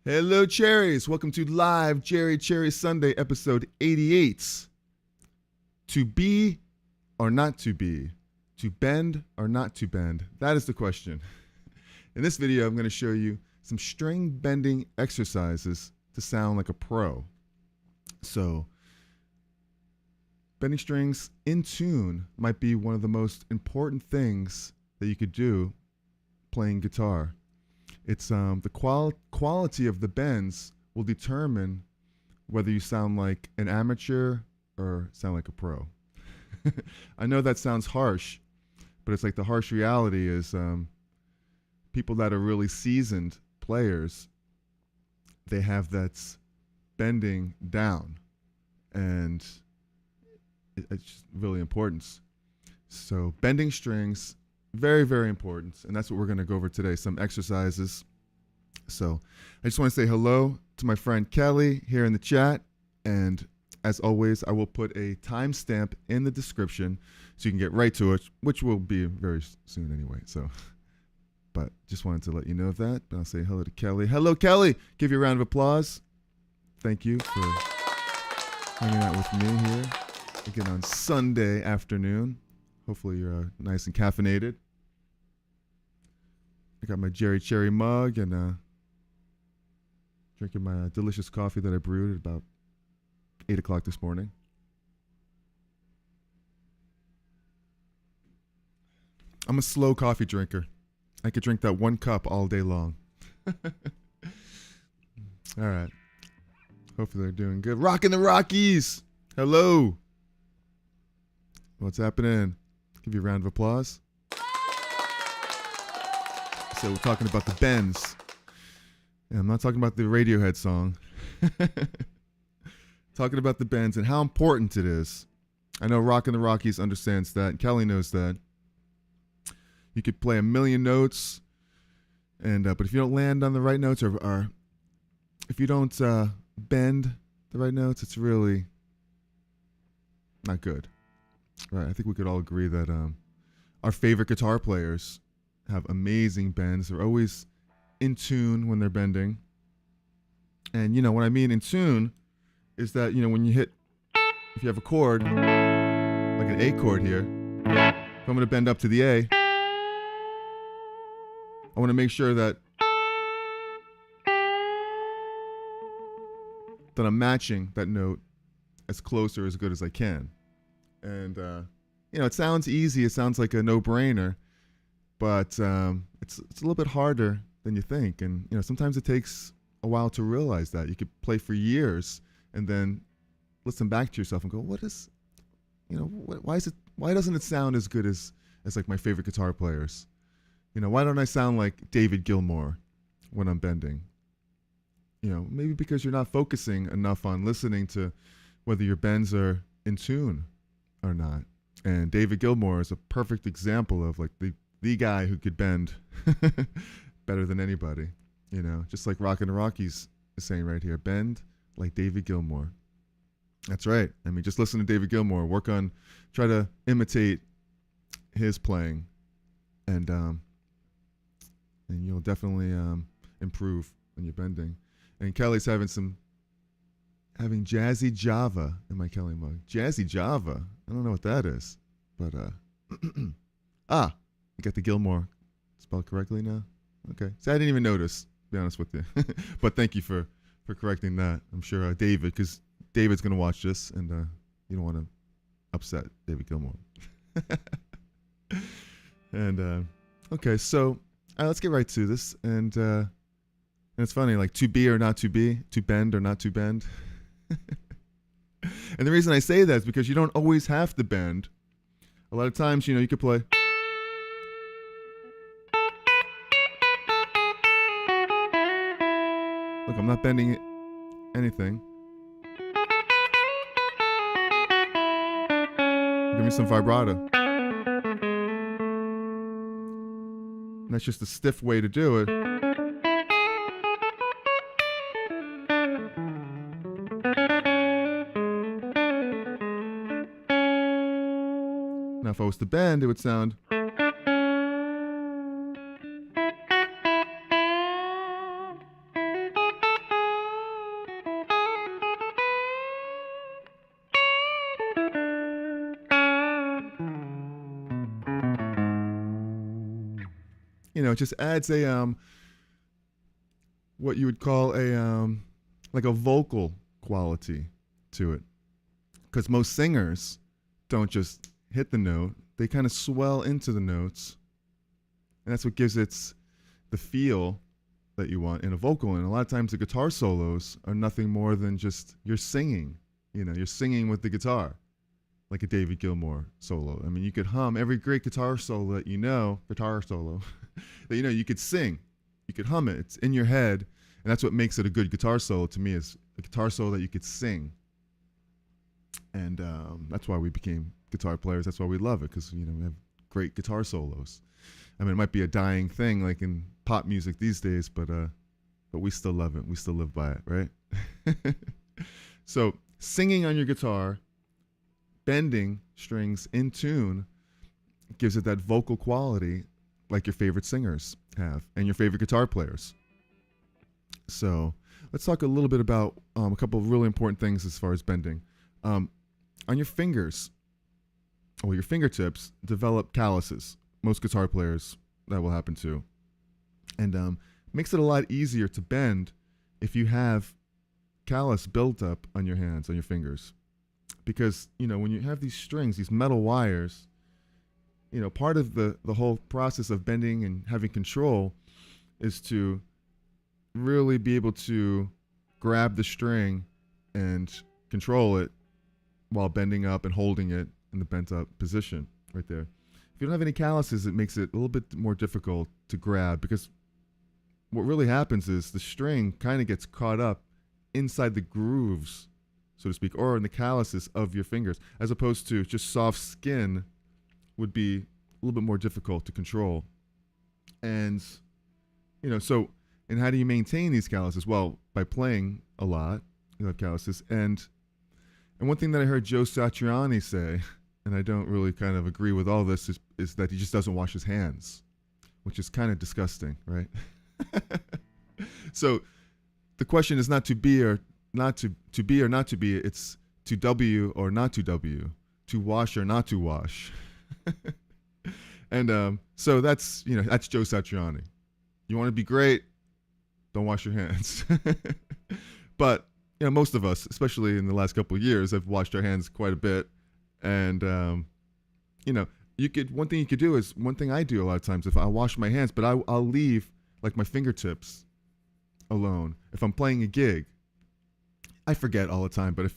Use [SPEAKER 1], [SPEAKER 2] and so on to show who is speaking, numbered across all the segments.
[SPEAKER 1] Hello, Cherries. Welcome to Live Cherry Sunday, episode 88. To be or not to be? To bend or not to bend? That is the question. In this video, I'm going to show you some string bending exercises to sound like a pro. So, bending strings in tune might be one of the most important things that you could do playing guitar. It's the quality of the bends will determine whether you sound like an amateur or sound like a pro. I know that sounds harsh, but it's like the harsh reality is people that are really seasoned players, they have that bending down, and it's just really important. So bending strings, very, very important, and that's what we're going to go over today, some exercises. So I just want to say hello to my friend Kelly here in the chat, and as always, I will put a timestamp in the description so you can get right to it, which will be very soon anyway. So, but just wanted to let you know of that. But I'll say hello to Kelly. Hello, Kelly. Give you a round of applause. Thank you for hanging out with me here again on Sunday afternoon. Hopefully you're nice and caffeinated. I got my Cherry mug and drinking my delicious coffee that I brewed at about 8 o'clock this morning. I'm a slow coffee drinker. I could drink that 1 cup all day long. All right. Hopefully they're doing good. Rocking the Rockies. Hello. What's happening? Give you a round of applause. So we're talking about the bends. And I'm not talking about the Radiohead song. Talking about the bends and how important it is. I know Rockin' the Rockies understands that, and Kelly knows that. You could play a million notes, and but if you don't land on the right notes, or if you don't bend the right notes, it's really not good. Right? I think we could all agree that our favorite guitar players have amazing bends. They're always in tune when they're bending. And you know what I mean in tune is that, you know, when you hit, if you have a chord, like an A chord here, if I'm going to bend up to the A, I want to make sure that I'm matching that note as close or as good as I can. And, you know, it sounds easy. It sounds like a no-brainer, but it's a little bit harder than you think. And, you know, sometimes it takes a while to realize that. You could play for years and then listen back to yourself and go, what is, you know, why doesn't it sound as good as like my favorite guitar players? You know, why don't I sound like David Gilmour when I'm bending? You know, maybe because you're not focusing enough on listening to whether your bends are in tune or not. And David Gilmour is a perfect example of like the guy who could bend better than anybody. You know, just like Rockin' the Rockies is saying right here, bend like David Gilmour. That's right. I mean, just listen to David Gilmour. Try to imitate his playing, and you'll definitely improve when you're bending. And Kelly's having Jazzy Java in my Kelly mug. Jazzy Java. I don't know what that is, but you got the Gilmour spelled correctly now. Okay, so I didn't even notice, to be honest with you. But thank you for correcting that. I'm sure David, because David's gonna watch this, and you don't want to upset David Gilmour. And okay, so let's get right to this. And it's funny, like to be or not to be, to bend or not to bend. And the reason I say that is because you don't always have to bend. A lot of times, you know, you could play. Look, I'm not bending anything. Give me some vibrato. And that's just a stiff way to do it. Now, if I was to bend, it would sound. It just adds a what you would call a like a vocal quality to it. Because most singers don't just hit the note; they kind of swell into the notes, and that's what gives it the feel that you want in a vocal. And a lot of times, the guitar solos are nothing more than just you're singing. You're singing with the guitar, like a David Gilmour solo. I mean, you could hum every great guitar solo that guitar solo that you could sing. You could hum it. It's in your head, and that's what makes it a good guitar solo to me, is a guitar solo that you could sing. And that's why we became guitar players. That's why we love it, because we have great guitar solos. I mean, it might be a dying thing like in pop music these days, but we still love it. We still live by it, right? So singing on your guitar, bending strings in tune, gives it that vocal quality like your favorite singers have and your favorite guitar players. So let's talk a little bit about a couple of really important things as far as bending. On your fingers, or your fingertips, develop calluses. Most guitar players, that will happen to. And makes it a lot easier to bend if you have callus built up on your hands, on your fingers. Because, when you have these strings, these metal wires, part of the whole process of bending and having control is to really be able to grab the string and control it while bending up and holding it in the bent up position right there. If you don't have any calluses, it makes it a little bit more difficult to grab, because what really happens is the string kind of gets caught up inside the grooves, so to speak, or in the calluses of your fingers, as opposed to just soft skin would be a little bit more difficult to control. And, and how do you maintain these calluses? Well, by playing a lot, you have calluses. And one thing that I heard Joe Satriani say, and I don't really kind of agree with all this, is that he just doesn't wash his hands, which is kind of disgusting, right? So the question is not to be or not to be or not to be, it's to W or not to W, to wash or not to wash. And so that's Joe Satriani. You want to be great, don't wash your hands. But most of us, especially in the last couple of years, have washed our hands quite a bit. And one thing you could do is, one thing I do a lot of times, if I wash my hands, but I'll leave like my fingertips alone. If I'm playing a gig, I forget all the time, but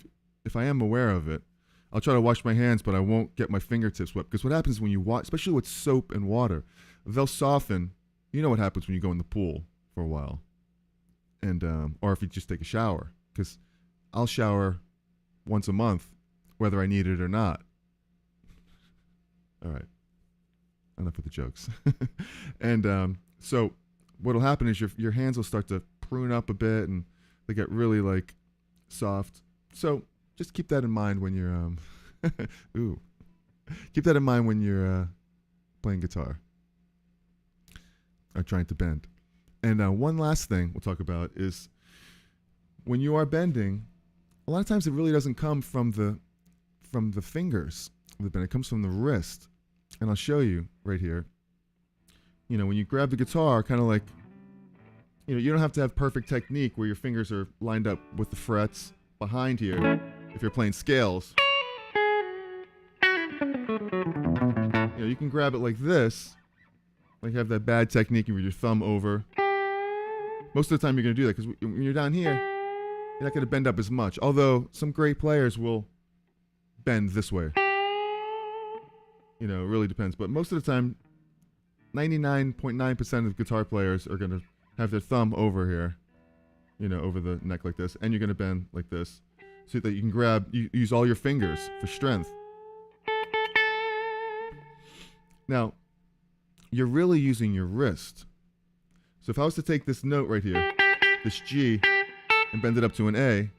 [SPEAKER 1] if I am aware of it, I'll try to wash my hands, but I won't get my fingertips wet. Because what happens when you wash, especially with soap and water, they'll soften. You know what happens when you go in the pool for a while, and or if you just take a shower. Because I'll shower once a month, whether I need it or not. All right, enough with the jokes. And so what'll happen is your hands will start to prune up a bit, and they get really like soft. So just keep that in mind when you're keep that in mind when you're playing guitar or trying to bend. And one last thing we'll talk about is, when you are bending, a lot of times it really doesn't come from the fingers of the bend. It comes from the wrist. And I'll show you right here. When you grab the guitar, kind of like, you don't have to have perfect technique where your fingers are lined up with the frets behind here. If you're playing scales, you can grab it like this, like you have that bad technique with your thumb over. Most of the time you're going to do that, because when you're down here, you're not going to bend up as much. Although some great players will bend this way. It really depends. But most of the time, 99.9% of guitar players are going to have their thumb over here, over the neck like this. And you're going to bend like this, so that you can use all your fingers for strength. Now, you're really using your wrist. So if I was to take this note right here, this G, and bend it up to an A,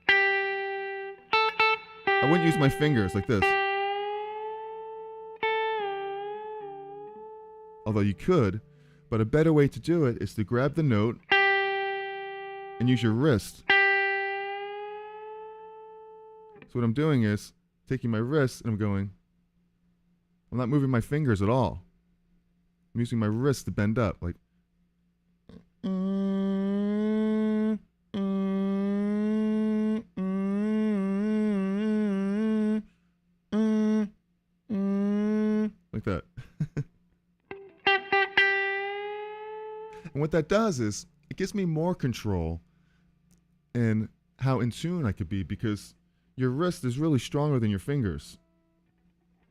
[SPEAKER 1] I wouldn't use my fingers like this. Although you could, but a better way to do it is to grab the note and use your wrist. So what I'm doing is taking my wrist and I'm not moving my fingers at all. I'm using my wrist to bend up. Like, Like that. And what that does is it gives me more control in how in tune I could be, because your wrist is really stronger than your fingers.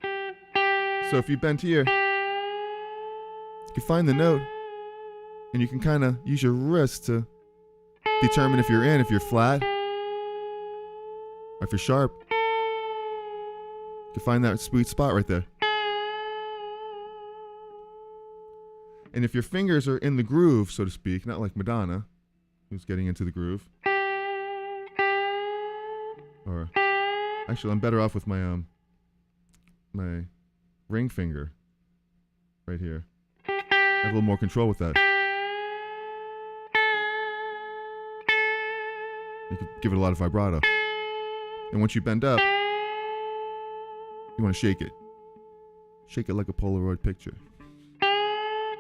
[SPEAKER 1] So if you bend here, you can find the note and you can kind of use your wrist to determine if you're in, if you're flat, or if you're sharp. You can find that sweet spot right there. And if your fingers are in the groove, so to speak, not like Madonna, who's getting into the groove. Or, actually, I'm better off with my my ring finger right here. I have a little more control with that. You can give it a lot of vibrato. And once you bend up, you want to shake it. Shake it like a Polaroid picture.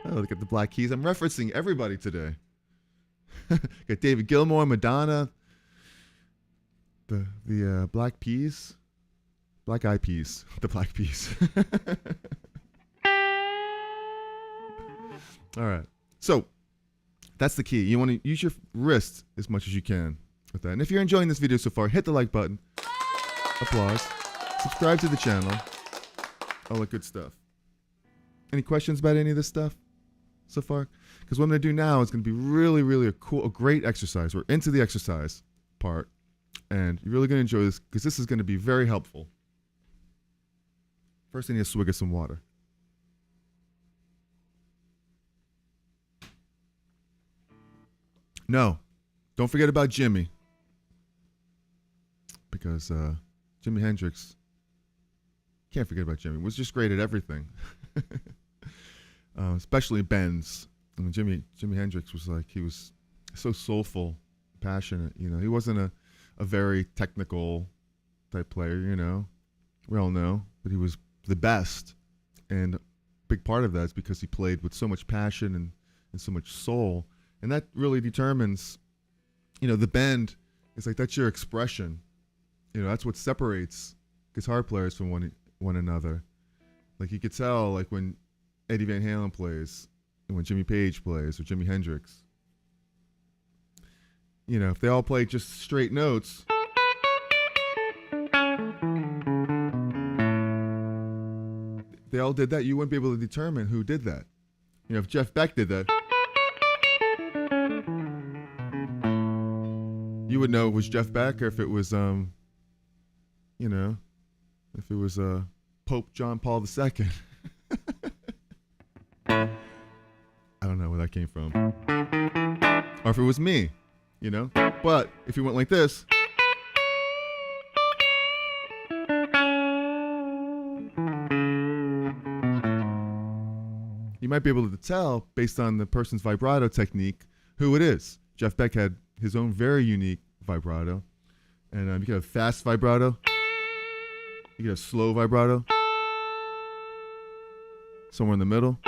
[SPEAKER 1] Oh, look at the Black Keys. I'm referencing everybody today. Got David Gilmour, Madonna, the Black Peas, Black Eyed Peas, the Black Peas. All right. So that's the key. You want to use your wrist as much as you can with that. And if you're enjoying this video so far, hit the like button. Applause. Subscribe to the channel. All that good stuff. Any questions about any of this stuff so far? Because what I'm going to do now is going to be really a great exercise. We're into the exercise part. And you're really going to enjoy this because this is going to be very helpful. First, I need a swig of some water. No, don't forget about Jimmy. Because Jimi Hendrix, can't forget about Jimmy, was just great at everything. Especially bends. I mean, Jimi Hendrix was like, he was so soulful, passionate. You know, he wasn't a very technical type player, you know. We all know. But he was the best. And a big part of that is because he played with so much passion and so much soul. And that really determines, you know, the bend is like, that's your expression. You know, that's what separates guitar players from one another. Like you could tell, like when Eddie Van Halen plays, and when Jimmy Page plays, or Jimi Hendrix. You know, if they all play just straight notes, they all did that, you wouldn't be able to determine who did that. You know, if Jeff Beck did that, you would know it was Jeff Beck, or if it was, you know, if it was Pope John Paul II. I don't know where that came from. Or if it was me, you know. But if you went like this, you might be able to tell based on the person's vibrato technique who it is. Jeff Beck had his own very unique vibrato. And you could have fast vibrato. You could have slow vibrato. Somewhere in the middle.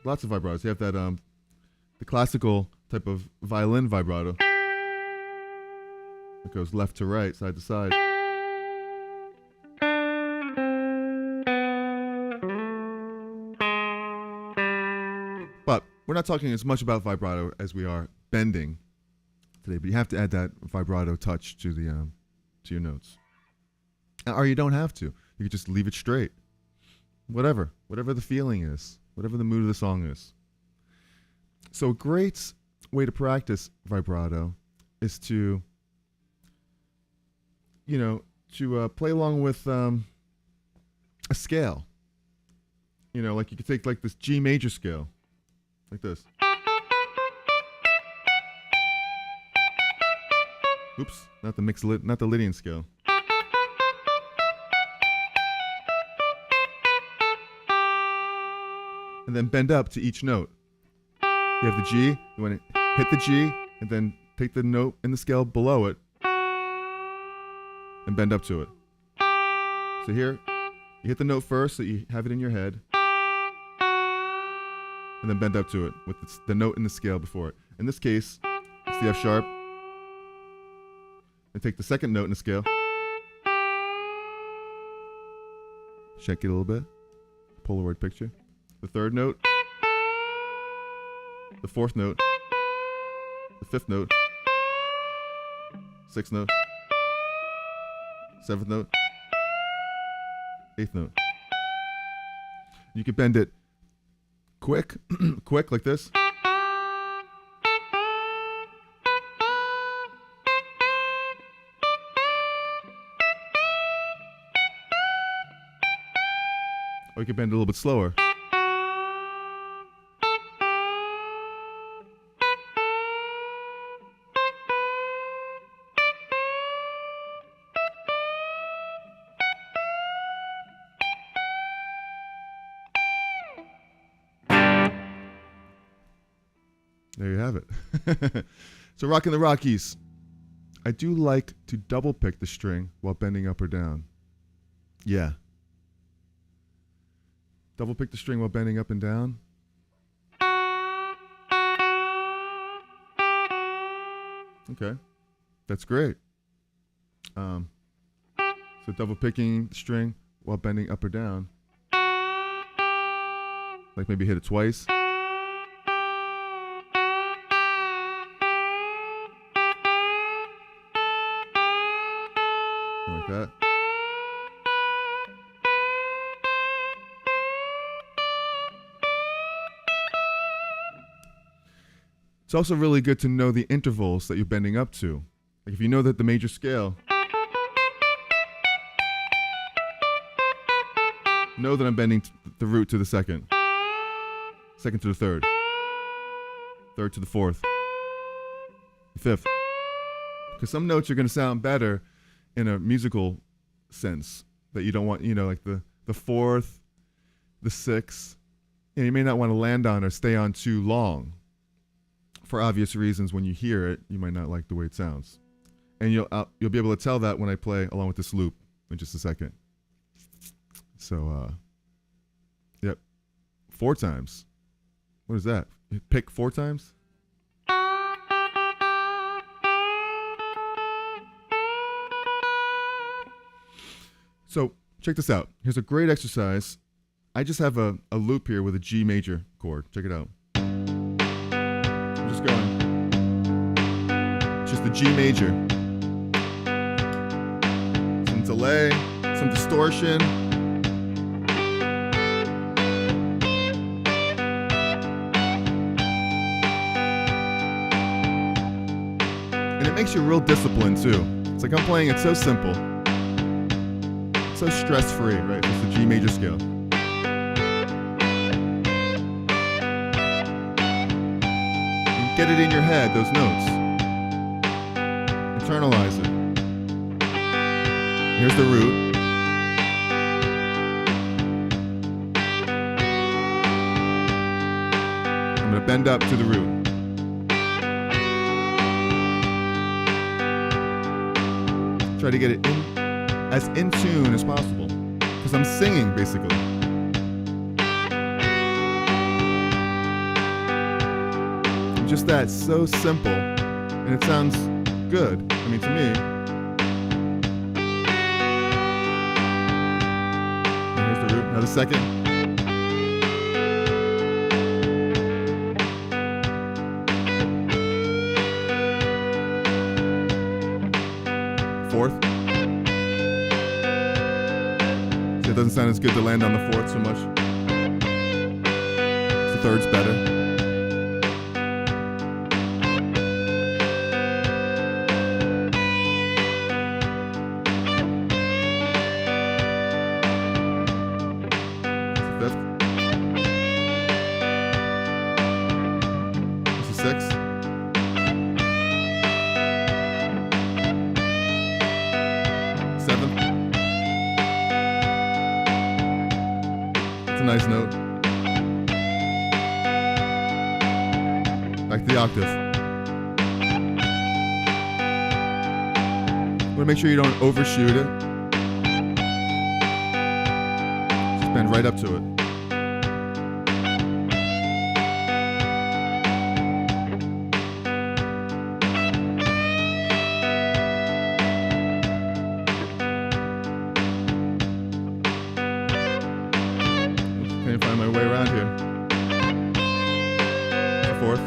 [SPEAKER 1] Lots of vibratos. You have that the classical type of violin vibrato. It goes left to right, side to side. But we're not talking as much about vibrato as we are bending today. But you have to add that vibrato touch to the to your notes. Or you don't have to. You could just leave it straight. Whatever the feeling is, whatever the mood of the song is. So a great way to practice vibrato is to, you know, to play along with a scale. You know, like you could take like this G major scale, like this. Oops, not the Lydian scale. And then bend up to each note. You have the G, you want to hit the G, and then take the note in the scale below it, and bend up to it. So here, you hit the note first so you have it in your head. and then bend up to it with the note in the scale before it. In this case, it's the F sharp. And take the second note in the scale. Shake it a little bit. Polaroid picture. The third note. The fourth note. The fifth note. Sixth note. Seventh note. Eighth note. You can bend it quick, quick like this. Or you can bend it a little bit slower. There you have it. So rocking the Rockies. I do like to double pick the string while bending up or down. Yeah. Double pick the string while bending up and down. Okay. That's great. So double picking the string while bending up or down. Like maybe hit it twice. Like that. It's also really good to know the intervals that you're bending up to. Like if you know that the major scale, know that I'm bending the root to the second, second to the third, third to the fourth, fifth. Because some notes are going to sound better in a musical sense that you don't want, you know, like the fourth, the sixth. You know, you may not want to land on or stay on too long. For obvious reasons, when you hear it, you might not like the way it sounds. And you'll be able to tell that when I play along with this loop in just a second. So, yep. 4 times. What is that? You pick 4 times? So, check this out. Here's a great exercise. I just have a loop here with a G major chord. Check it out. I'm just going. Just the G major. Some delay, some distortion. And it makes you real disciplined too. It's like I'm playing it so simple. So stress-free, right? It's the G major scale. And get it in your head, those notes. Internalize it. Here's the root. I'm going to bend up to the root. Try to get it as in tune as possible, because I'm singing basically. Just that, so simple, and it sounds good. I mean, to me. And here's the root. Now the second. Fourth. It doesn't sound as good to land on the fourth so much. The third's better. The fifth. It's the sixth. Seventh. It's a nice note. Back to the octave. You want to make sure you don't overshoot it. Just bend right up to it. fourth.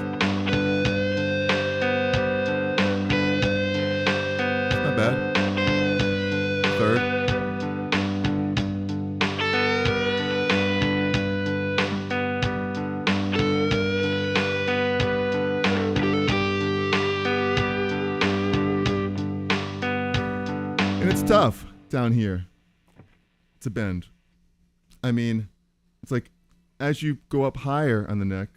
[SPEAKER 1] Not bad. Third. And it's tough down here to bend. I mean, it's like as you go up higher on the neck,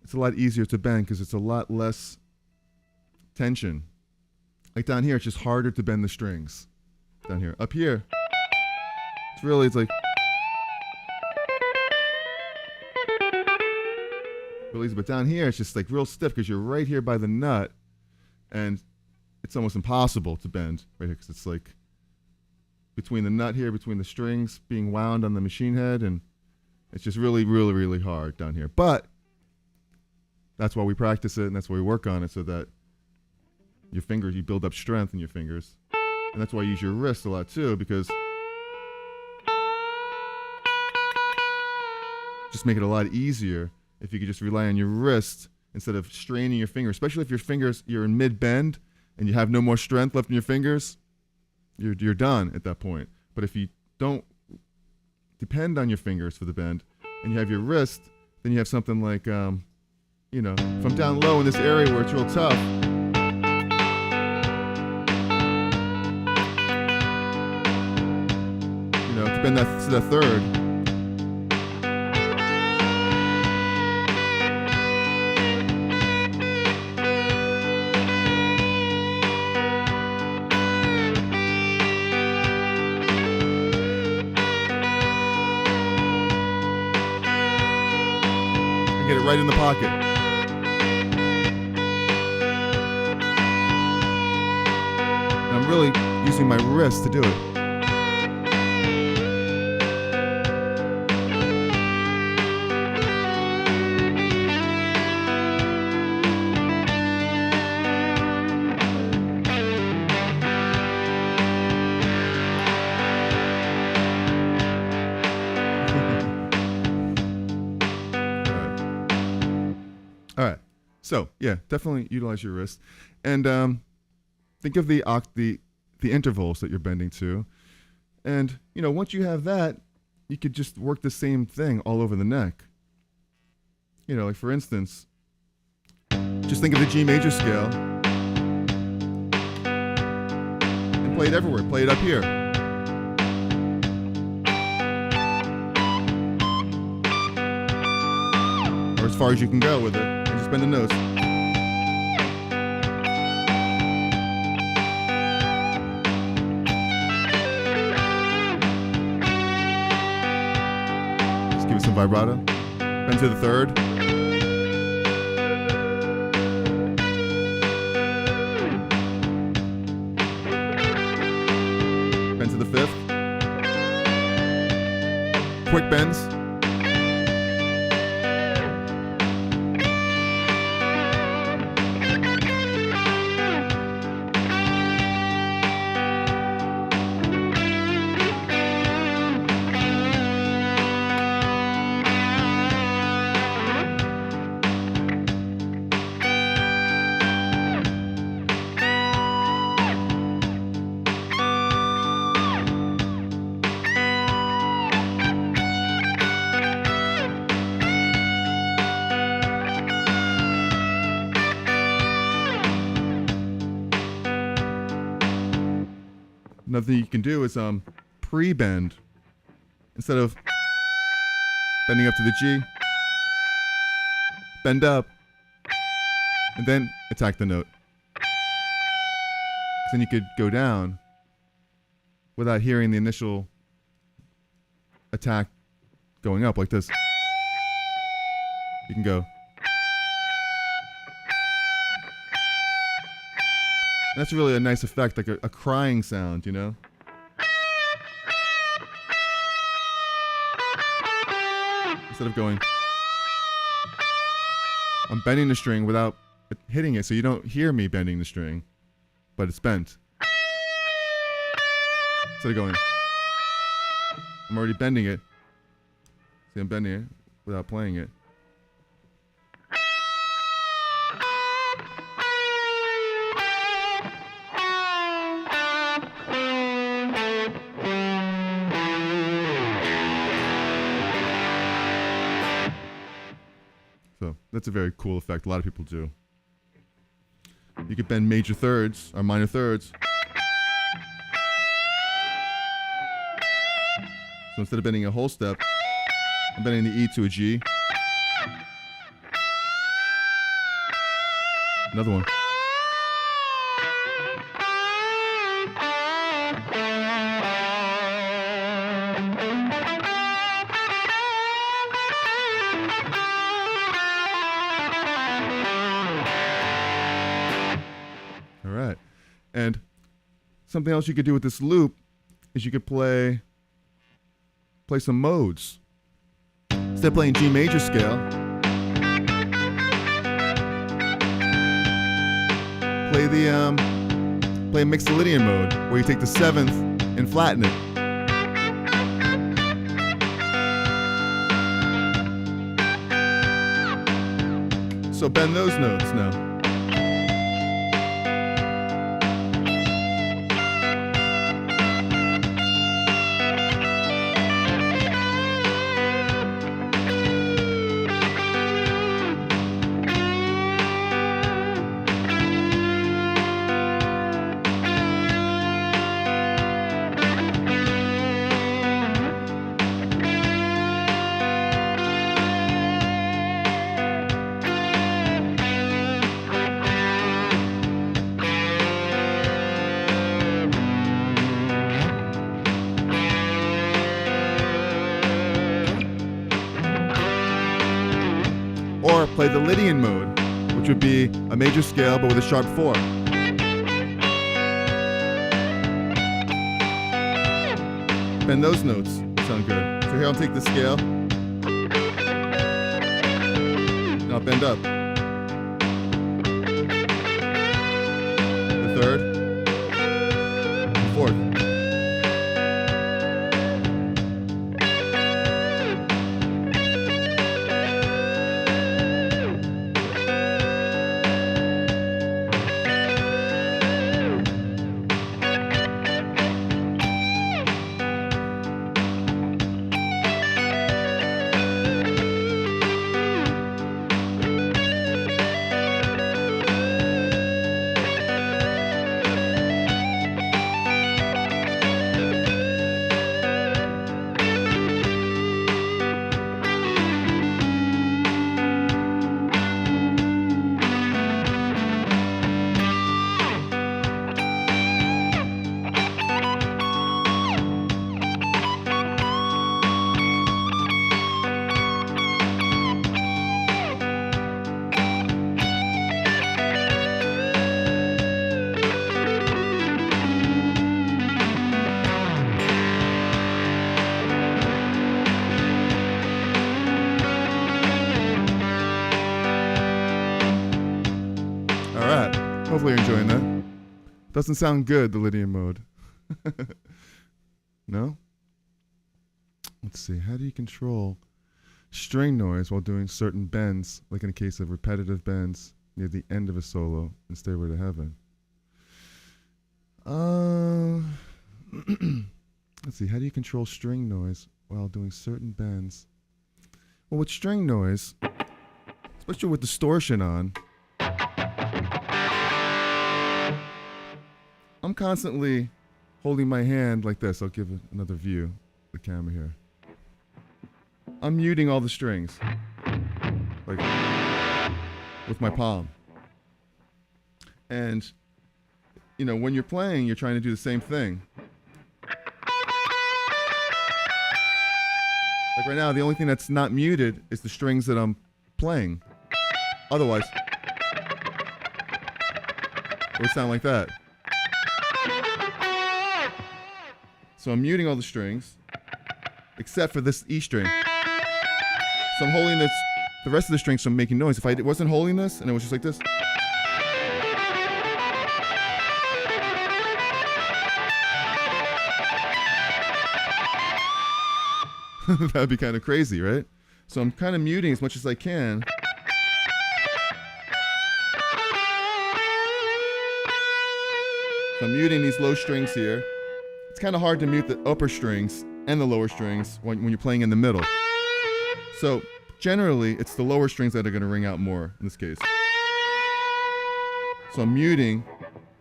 [SPEAKER 1] it's a lot easier to bend because it's a lot less tension. Like down here, it's just harder to bend the strings. Down here. Up here, it's like real easy. But down here, it's just like real stiff because you're right here by the nut, and it's almost impossible to bend right here because it's like between the nut here, between the strings being wound on the machine head, and it's just really, really, really hard down here. But that's why we practice it, and that's why we work on it, so that your fingers, you build up strength in your fingers. And that's why you use your wrist a lot too, because just make it a lot easier if you could just rely on your wrist instead of straining your fingers, especially if your fingers, you're in mid-bend and you have no more strength left in your fingers, you're done at that point. But if you don't depend on your fingers for the bend and you have your wrist, then you have something like, if I'm down low in this area where it's real tough, to bend that to the third. And get it right in the pocket. And I'm really using my wrist to do it. All right. So yeah, definitely utilize your wrist, and think of the intervals that you're bending to, and once you have that, you could just work the same thing all over the neck. Like for instance, just think of the G major scale and play it everywhere. Play it up here. Or as far as you can go with it, and just bend the nose. Just give it some vibrato. Bend to the third. Bend to the fifth. Quick bends. Another thing you can do is pre-bend. Instead of bending up to the G, bend up, and then attack the note. 'Cause then you could go down without hearing the initial attack going up like this. You can go. That's really a nice effect, like a crying sound, Instead of going, I'm bending the string without hitting it, so you don't hear me bending the string, but it's bent. Instead of going, I'm already bending it. See, I'm bending it without playing it. That's a very cool effect. A lot of people do. You could bend major thirds or minor thirds. So instead of bending a whole step, I'm bending the E to a G. Another one. All right. And something else you could do with this loop is you could play some modes. Instead of playing G major scale, play a Mixolydian mode where you take the 7th and flatten it. So bend those notes now. Or play the Lydian mode, which would be a major scale but with a sharp 4. Bend those notes. Sound good. So here I'll take the scale. And I'll bend up. The 3rd. The 4th. Hopefully you're enjoying that. Doesn't sound good, the Lydian mode. No? Let's see. How do you control string noise while doing certain bends, like in a case of repetitive bends near the end of a solo in Stairway to Heaven? Let's see. How do you control string noise while doing certain bends? Well, with string noise, especially with distortion on, I'm constantly holding my hand like this. I'll give it another view, the camera here. I'm muting all the strings, like with my palm. And, you know, when you're playing, you're trying to do the same thing. Like right now, the only thing that's not muted is the strings that I'm playing. Otherwise, it would sound like that. So I'm muting all the strings, except for this E string. So I'm holding this, the rest of the strings from making noise. If I wasn't holding this, and it was just like this. That'd be kind of crazy, right? So I'm kind of muting as much as I can. So I'm muting these low strings here. It's kind of hard to mute the upper strings and the lower strings when you're playing in the middle. So generally, it's the lower strings that are going to ring out more in this case. So I'm muting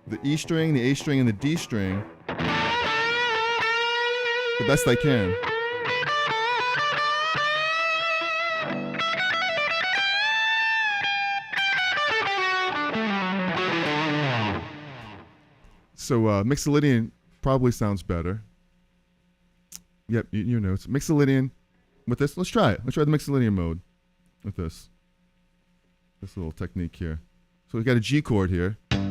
[SPEAKER 1] the E string, the A string, and the D string the best I can. So Mixolydian probably sounds better. Yep, your notes. Mixolydian with this. Let's try it. Let's try the Mixolydian mode with this. This little technique here. So we've got a G chord here. Okay.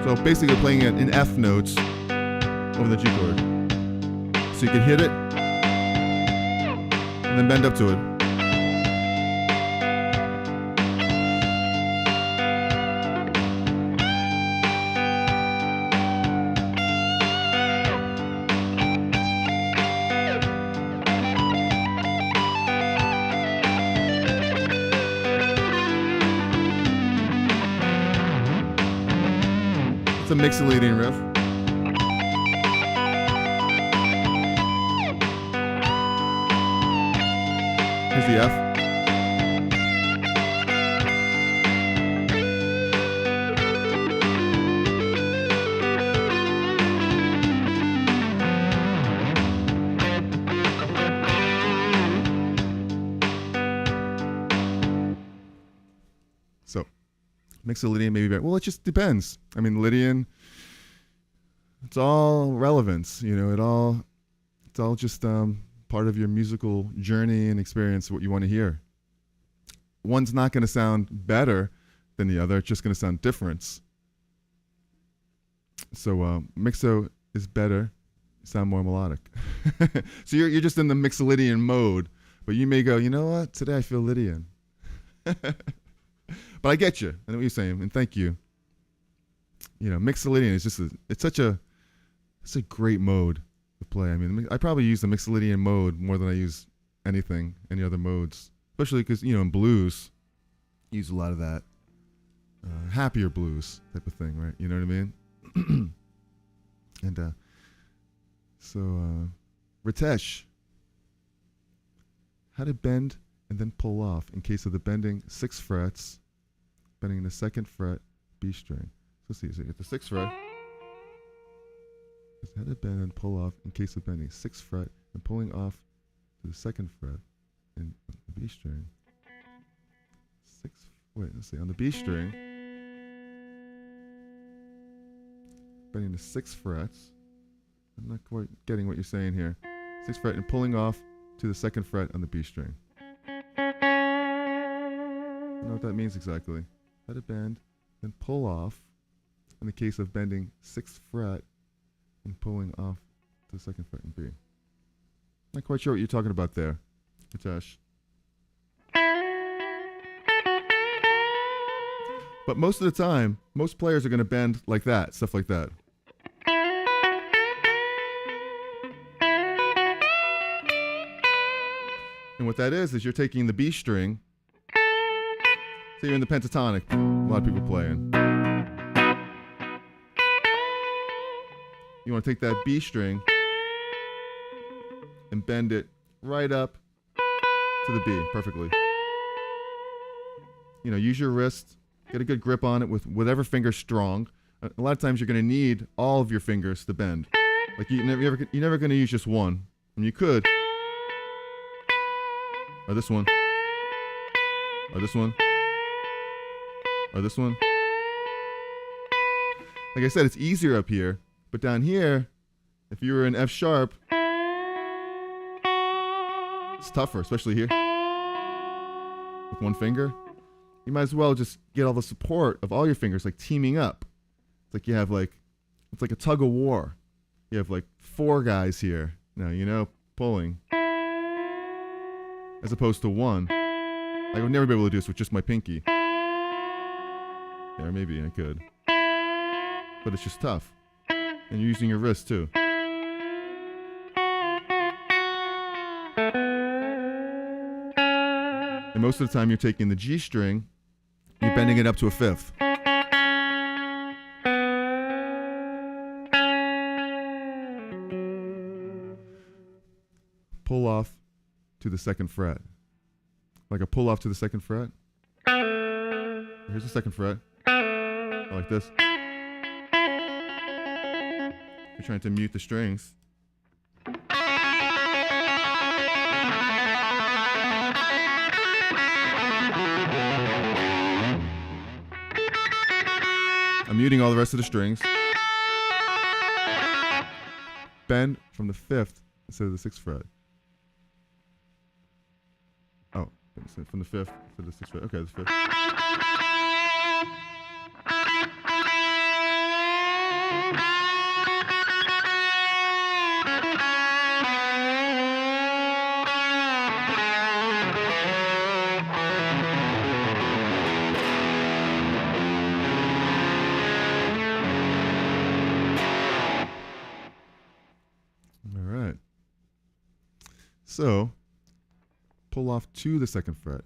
[SPEAKER 1] So basically playing it in F notes over the G chord. So you can hit it and then bend up to it. It's a Mixolydian riff. Here's the F. So, Mixolydian maybe better. Well, it just depends. I mean, Lydian, it's all relevance. You know, it's all just part of your musical journey and experience, what you want to hear. One's not going to sound better than the other. It's just going to sound different. So Mixo is better, sound more melodic. So you're just in the Mixolydian mode, but you may go, you know what? Today I feel Lydian. But I get you. I know what you're saying, and thank you. You know, Mixolydian is just it's a great mode to play. I mean, I probably use the Mixolydian mode more than I use any other modes, especially because, you know, in blues, you use a lot of that happier blues type of thing, right? You know what I mean? And so Ritesh, how to bend and then pull off in case of the bending 6 frets, bending the 2nd fret, B string. So see, so you get the 6th fret. How to bend and pull off in case of bending 6th fret and pulling off to the 2nd fret in the B string. Let's see, on the B string, bending the 6 frets. I'm not quite getting what you're saying here. 6th fret and pulling off to the 2nd fret on the B string. I don't know what that means exactly. How to bend, then pull off in the case of bending 6th fret and pulling off to the 2nd fret in B. Not quite sure what you're talking about there, Hitesh. But most of the time, most players are going to bend like that, stuff like that. And what that is you're taking the B string. So you're in the pentatonic, a lot of people playing. You want to take that B string and bend it right up to the B perfectly. You know, use your wrist, get a good grip on it with whatever finger's strong. A lot of times you're going to need all of your fingers to bend. Like you're never going to use just one. And you could. Or this one. Or this one. Or this one. Like I said, it's easier up here. But down here, if you were in F sharp, it's tougher, especially here. With one finger. You might as well just get all the support of all your fingers, like teaming up. It's like you have it's like a tug of war. You have like 4 guys here now, you know, pulling. As opposed to one. I would never be able to do this with just my pinky. Yeah, maybe I could. But it's just tough. And you're using your wrist too. And most of the time you're taking the G string, you're bending it up to a fifth. Pull off to the second fret. Like a pull off to the second fret. Here's the second fret. Like this. You're trying to mute the strings. I'm muting all the rest of the strings. Bend from the fifth instead of the sixth fret. Oh, from the fifth to the sixth fret. Okay, the fifth. All right. So, pull off to the second fret.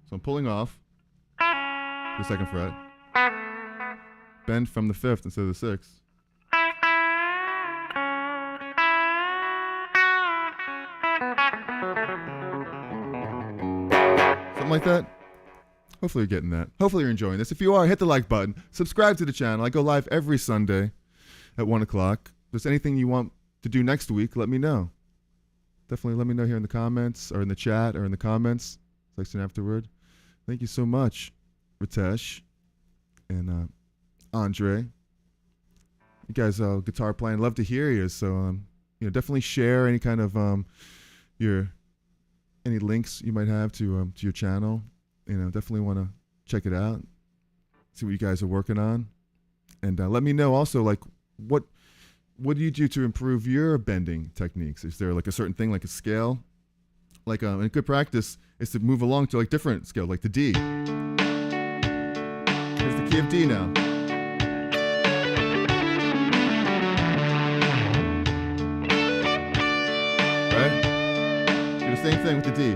[SPEAKER 1] So I'm pulling off the second fret. Bend from the fifth instead of the sixth. Something like that. Hopefully you're getting that. Hopefully you're enjoying this. If you are, hit the like button. Subscribe to the channel. I go live every Sunday at 1 o'clock. If there's anything you want to do next week, let me know. Definitely let me know here in the comments or in the chat or in the comments section afterward. Thank you so much, Ritesh and Andre. You guys guitar playing, love to hear you. So definitely share any kind of any links you might have to your channel. Definitely want to check it out, see what you guys are working on, and let me know also like what do you do to improve your bending techniques? Is there like a certain thing, like a scale? Like a good practice is to move along to like different scale, like the D. Here's the key of D now. Right? Do the same thing with the D.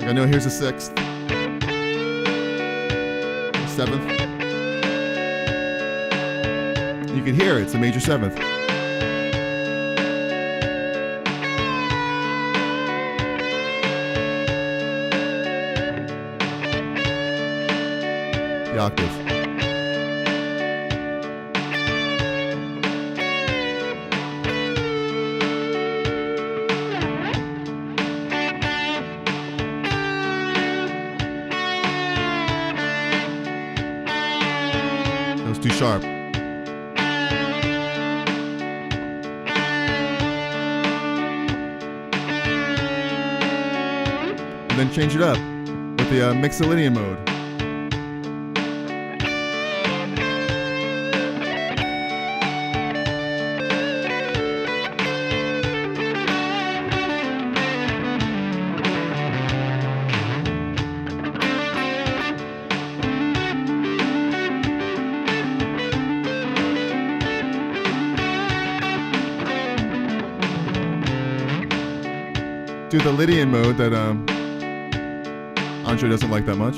[SPEAKER 1] I know here's a sixth, seventh. You can hear it, it's a major seventh. The octave. Too sharp. And then change it up with the mixolydian mode. Do the Lydian mode that Andre doesn't like that much.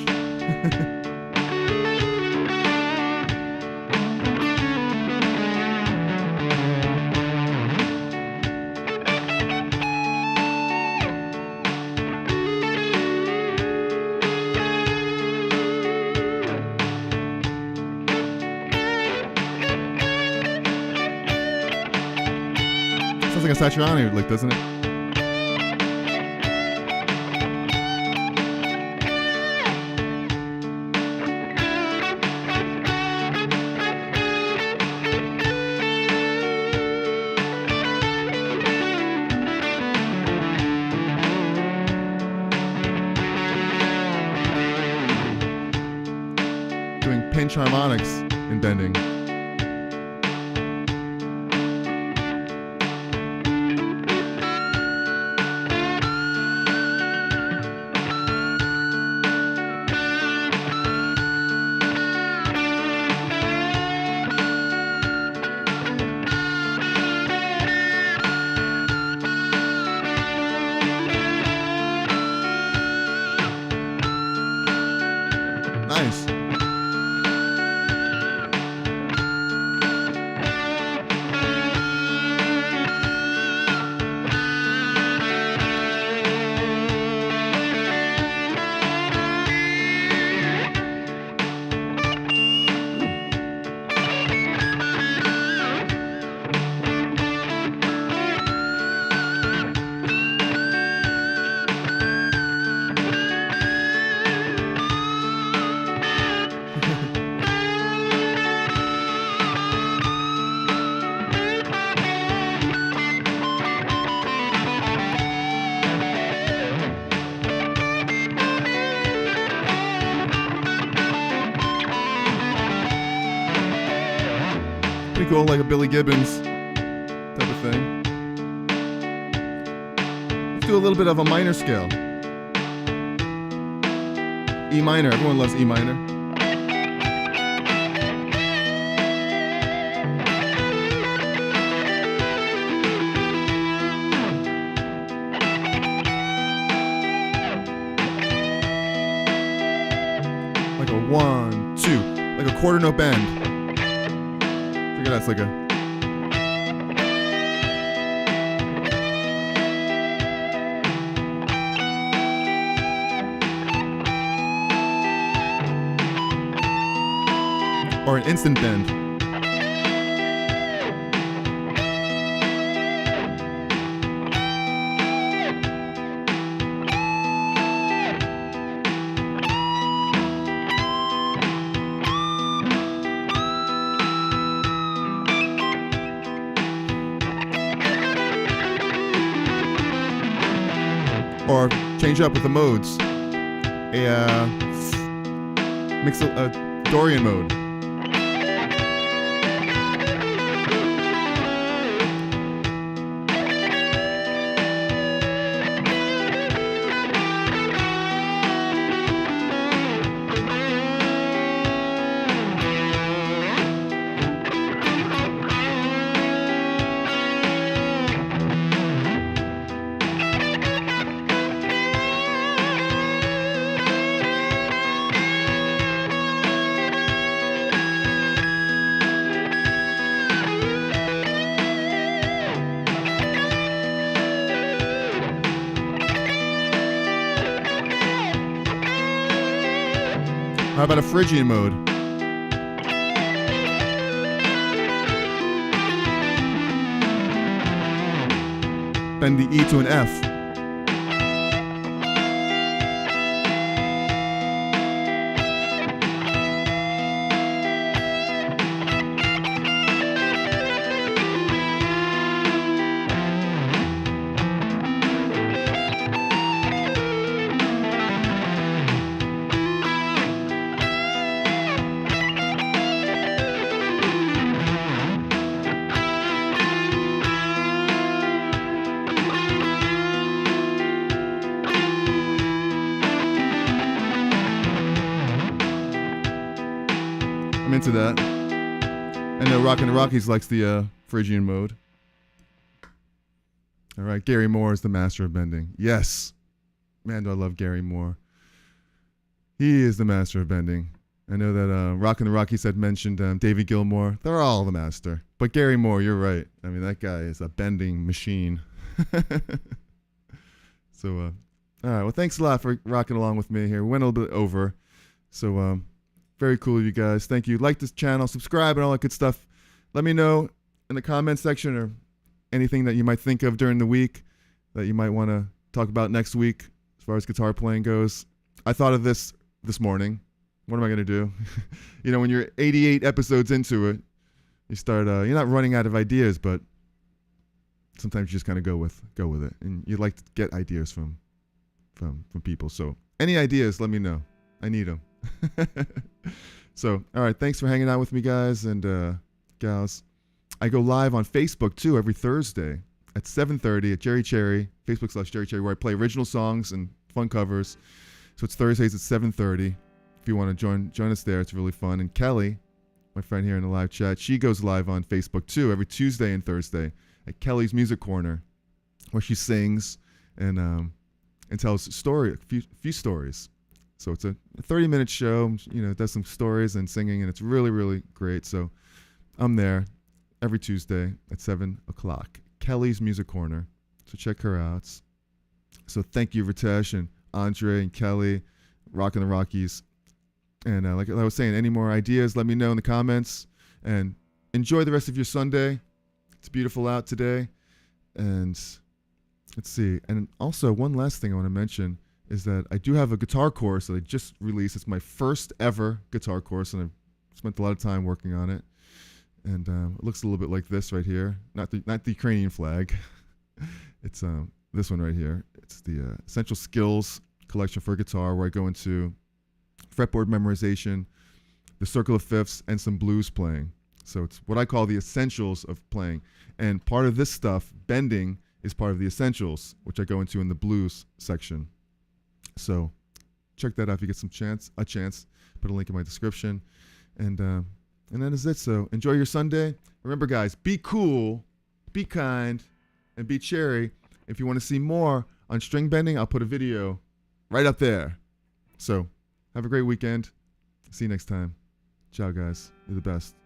[SPEAKER 1] Sounds like a Satriani lick, doesn't it? doing pinch harmonics in bending. Nice. Pretty cool, like a Billy Gibbons type of thing. Let's do a little bit of a minor scale. E minor, everyone loves E minor. Like a 1, 2, like a quarter note bend. Figure that's like a or an instant bend. Or change up with the modes. Mix a Dorian mode. How about a Phrygian mode? Bend the E to an F. I'm into that. I know Rockin' the Rockies likes the Phrygian mode. All right, Gary Moore is the master of bending. Yes. Man, do I love Gary Moore. He is the master of bending. I know that Rockin' the Rockies had mentioned David Gilmour. They're all the master. But Gary Moore, you're right. I mean, that guy is a bending machine. So, all right. Well, thanks a lot for rocking along with me here. We went a little bit over. So, very cool of you guys. Thank you. Like this channel, subscribe, and all that good stuff. Let me know in the comment section or anything that you might think of during the week that you might want to talk about next week as far as guitar playing goes. I thought of this morning. What am I going to do? You know, when you're 88 episodes into it, you start, you're not running out of ideas, but sometimes you just kind of go with it. And you like to get ideas from people. So any ideas, let me know. I need them. So, all right, thanks for hanging out with me, guys and gals. I go live on Facebook too every Thursday at 7:30 at Cherry, Facebook/Cherry Cherry, where I play original songs and fun covers. So it's Thursdays at 7:30. If you want to join us there, it's really fun. And Kelly, my friend here in the live chat, she goes live on Facebook too every Tuesday and Thursday at Kelly's Music Corner, where she sings and tells a few stories. So it's a 30-minute show, does some stories and singing, and it's really, really great. So I'm there every Tuesday at 7 o'clock. Kelly's Music Corner. So check her out. So thank you, Ritesh and Andre and Kelly, Rockin' the Rockies. And like I was saying, any more ideas, let me know in the comments. And enjoy the rest of your Sunday. It's beautiful out today. And let's see. And also, one last thing I want to mention is that I do have a guitar course that I just released. It's my first ever guitar course, and I've spent a lot of time working on it. And it looks a little bit like this right here. Not the Ukrainian flag. It's this one right here. It's the Essential Skills collection for guitar, where I go into fretboard memorization, the circle of fifths, and some blues playing. So it's what I call the essentials of playing. And part of this stuff, bending, is part of the essentials, which I go into in the blues section. So check that out if you get a chance. Put a link in my description. And that is it. So enjoy your Sunday. Remember, guys, be cool, be kind, and be cherry. If you want to see more on string bending, I'll put a video right up there. So have a great weekend. See you next time. Ciao, guys. You're the best.